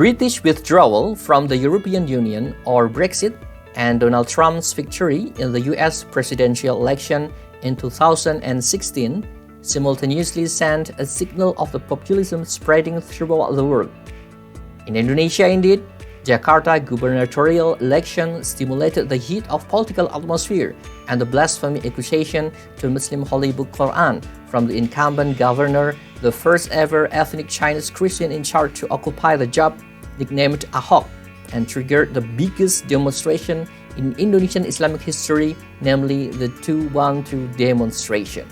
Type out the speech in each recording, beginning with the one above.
British withdrawal from the European Union or Brexit and Donald Trump's victory in the US presidential election in 2016 simultaneously sent a signal of the populism spreading throughout the world. In Indonesia, indeed, Jakarta gubernatorial election stimulated the heat of political atmosphere and the blasphemy accusation to Muslim holy book Qur'an from the incumbent governor, the first ever ethnic Chinese Christian in charge to occupy the job, nicknamed Ahok, and triggered the biggest demonstration in Indonesian Islamic history, namely the 212 demonstration.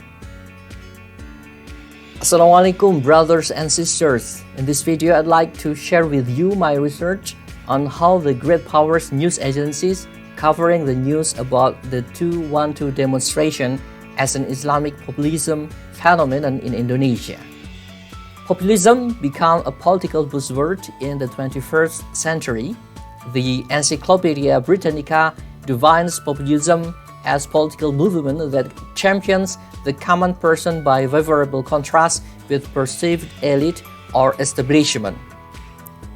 Assalamualaikum brothers and sisters. In this video, I'd like to share with you my research on how the Greatpowers news agencies covering the news about the 212 demonstration as an Islamic populism phenomenon in Indonesia. Populism became a political buzzword in the 21st century. The Encyclopedia Britannica defines populism as political movement that champions the common person by favorable contrast with perceived elite or establishment.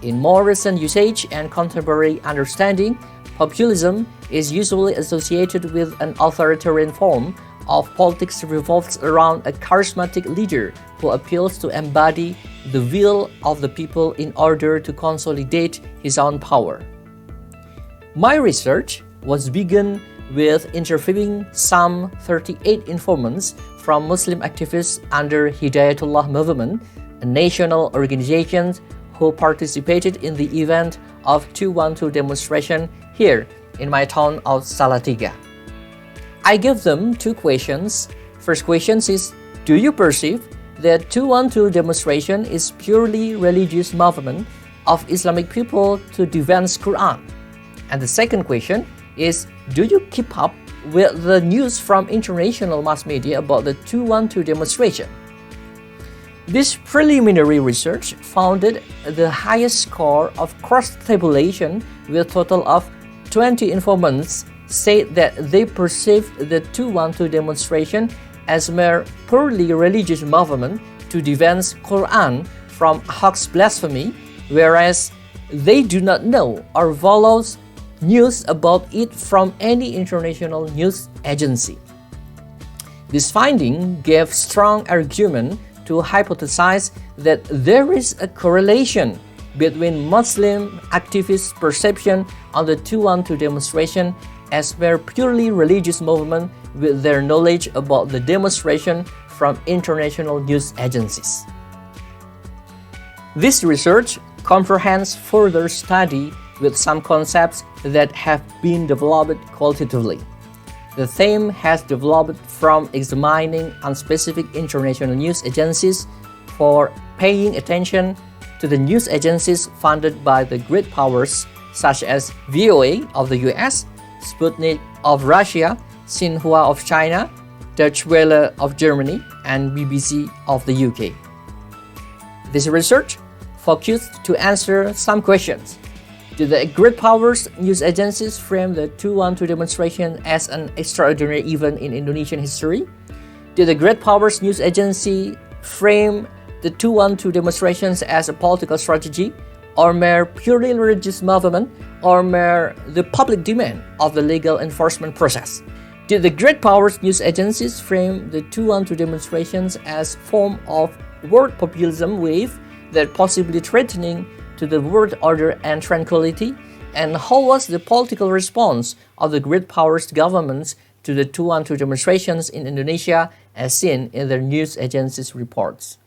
In more recent usage and contemporary understanding, populism is usually associated with an authoritarian form of politics revolves around a charismatic leader who appeals to embody the will of the people in order to consolidate his own power. My research was begun with interviewing some 38 informants from Muslim activists under Hidayatullah Movement, a national organization who participated in the event of 212 demonstration here in my town of Salatiga. I gave them two questions. First question is, do you perceive that 212 demonstration is purely religious movement of Islamic people to defend Qur'an? And the second question is, do you keep up with the news from international mass media about the 212 demonstration? This preliminary research found the highest score of cross-tabulation with a total of 20 informants said that they perceived the 212 demonstration as mere purely religious movement to defend Qur'an from Ahok's blasphemy, whereas they do not know or follow news about it from any international news agency. This finding gave strong argument to hypothesize that there is a correlation between Muslim activists' perception on the 212 demonstration as mere purely religious movement with their knowledge about the demonstration from international news agencies. This research comprehends further study with some concepts that have been developed qualitatively. The theme has developed from examining unspecific international news agencies for paying attention to the news agencies funded by the Greatpowers such as VOA of the US, Sputnik of Russia, Xinhua of China, Deutsche Welle of Germany, and BBC of the UK. This research focused to answer some questions. Did the Greatpowers news agencies frame the 212 demonstration as an extraordinary event in Indonesian history? Did the Greatpowers news agency frame the 212 demonstrations as a political strategy, or mere purely religious movement, or mere the public demand of the legal enforcement process? Did the Greatpowers news agencies frame the 212 demonstrations as form of world populism wave that possibly threatening to the world order and tranquility? And how was the political response of the Greatpowers governments to the 212 demonstrations in Indonesia as seen in their news agencies' reports?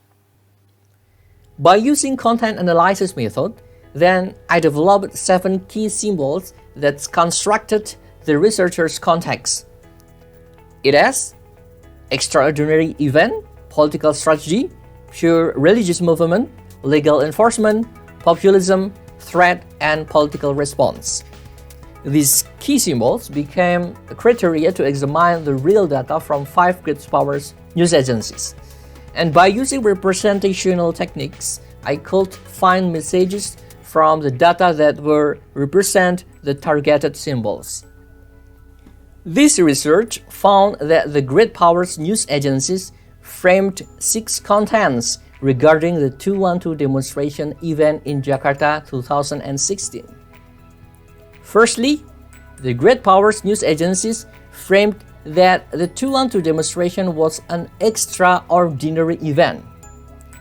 By using content analysis method, then I developed 7 key symbols that constructed the researcher's context. It is extraordinary event, political strategy, pure religious movement, legal enforcement, populism, threat, and political response. These key symbols became a criteria to examine the real data from 5 Greatpowers news agencies. And by using representational techniques, I could find messages from the data that were represent the targeted symbols. This research found that the Greatpowers news agencies framed 6 contents regarding the 212 demonstration event in Jakarta 2016. Firstly, the Greatpowers news agencies framed that the 212 demonstration was an extraordinary event.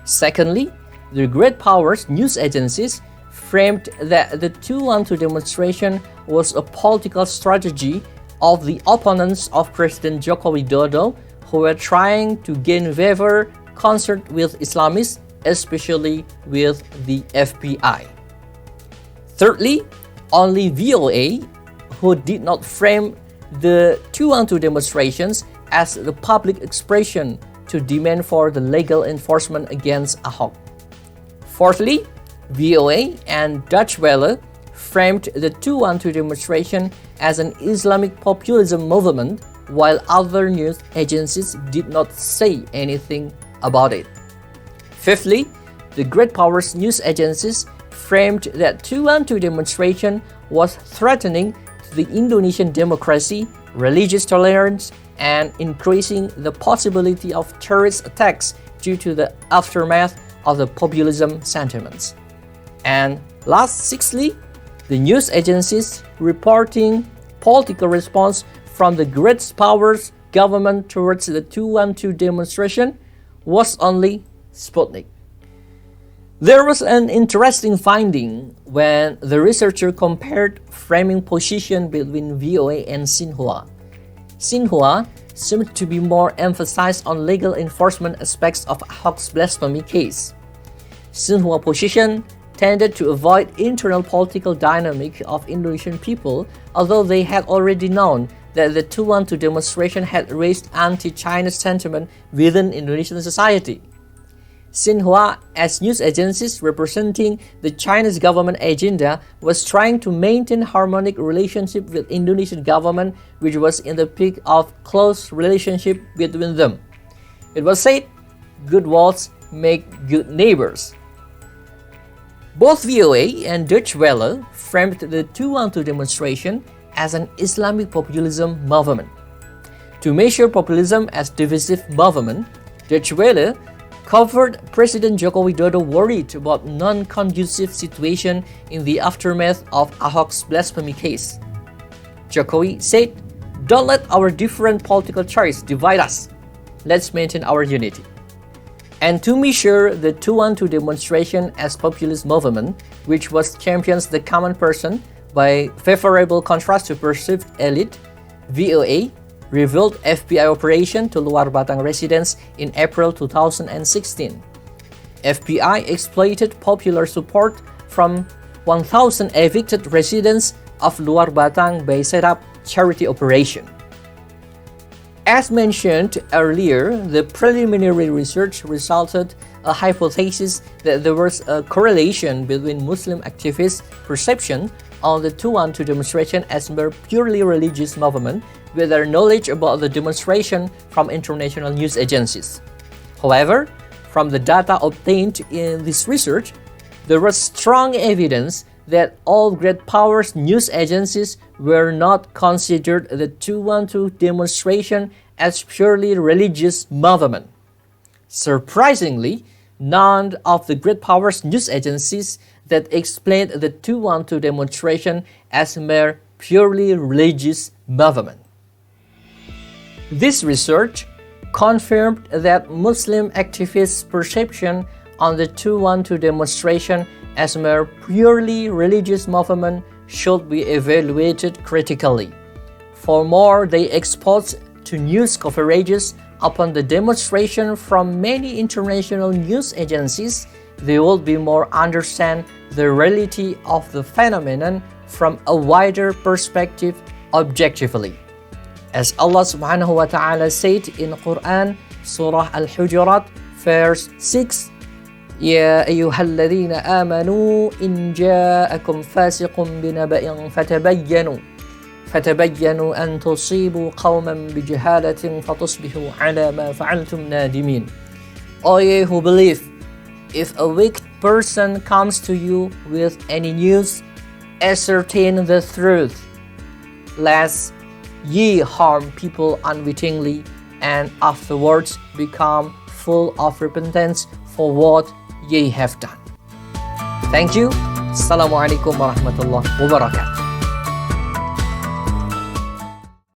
Secondly, the Greatpowers news agencies framed that the 212 demonstration was a political strategy of the opponents of President Joko Widodo who were trying to gain favor concert with Islamists, especially with the FBI. Thirdly, only VOA, who did not frame the 212 demonstrations as the public expression to demand for the legal enforcement against Ahok. Fourthly, VOA and Deutsche Welle framed the 212 demonstration as an Islamic populism movement, while other news agencies did not say anything about it. Fifthly, the Greatpowers news agencies framed that 212 demonstration was threatening to the Indonesian democracy, religious tolerance, and increasing the possibility of terrorist attacks due to the aftermath of the populism sentiments. And sixthly, the news agencies reporting political response from the Greatpowers government towards the 212 demonstration was only Sputnik. There was an interesting finding when the researcher compared framing position between VOA and Xinhua. Xinhua seemed to be more emphasized on legal enforcement aspects of Ahok's blasphemy case. Xinhua's position tended to avoid internal political dynamic of Indonesian people, although they had already known that the 212 demonstration had raised anti-China sentiment within Indonesian society. Xinhua, as news agencies representing the Chinese government agenda, was trying to maintain harmonic relationship with Indonesian government, which was in the peak of close relationship between them. It was said, good walls make good neighbors. Both VOA and Deutsche Welle framed the 212 demonstration as an Islamic populism movement. To measure populism as divisive movement, Deutsche Welle covered President Joko Widodo worried about non-conducive situation in the aftermath of Ahok's blasphemy case. Jokowi said, "Don't let our different political choices divide us. Let's maintain our unity." And to measure the 212 demonstration as populist movement, which was champions the common person by favorable contrast to perceived elite, VOA revealed FBI operation to Luar Batang residents in April 2016. FBI exploited popular support from 1,000 evicted residents of Luar Batang by set up charity operation. As mentioned earlier, the preliminary research resulted a hypothesis that there was a correlation between Muslim activists' perception on the 212 demonstration as mere purely religious movement with their knowledge about the demonstration from international news agencies. However, from the data obtained in this research, there was strong evidence that all Greatpowers news agencies were not considered the 212 demonstration as purely religious movement. Surprisingly, none of the Greatpowers news agencies that explained the 212 demonstration as mere purely religious movement. This research confirmed that Muslim activists' perception on the 212 demonstration as mere purely religious movement should be evaluated critically. For more, they exposed to news coverages upon the demonstration from many international news agencies, they will be more understand the reality of the phenomenon from a wider perspective objectively. As Allah subhanahu wa ta'ala said in Qur'an, Surah Al-Hujurat, verse 6, يا أيها الذين آمنوا إن جاءكم فاسق بنبأ فتبينوا أن تصيبوا قوما بجهالة فتصبحوا على ما فعلتم نادمين. O ye who believe, if a wicked person comes to you with any news, ascertain the truth, lest ye harm people unwittingly and afterwards become full of repentance for what ye have done. Thank you. Assalamualaikum warahmatullahi wabarakatuh.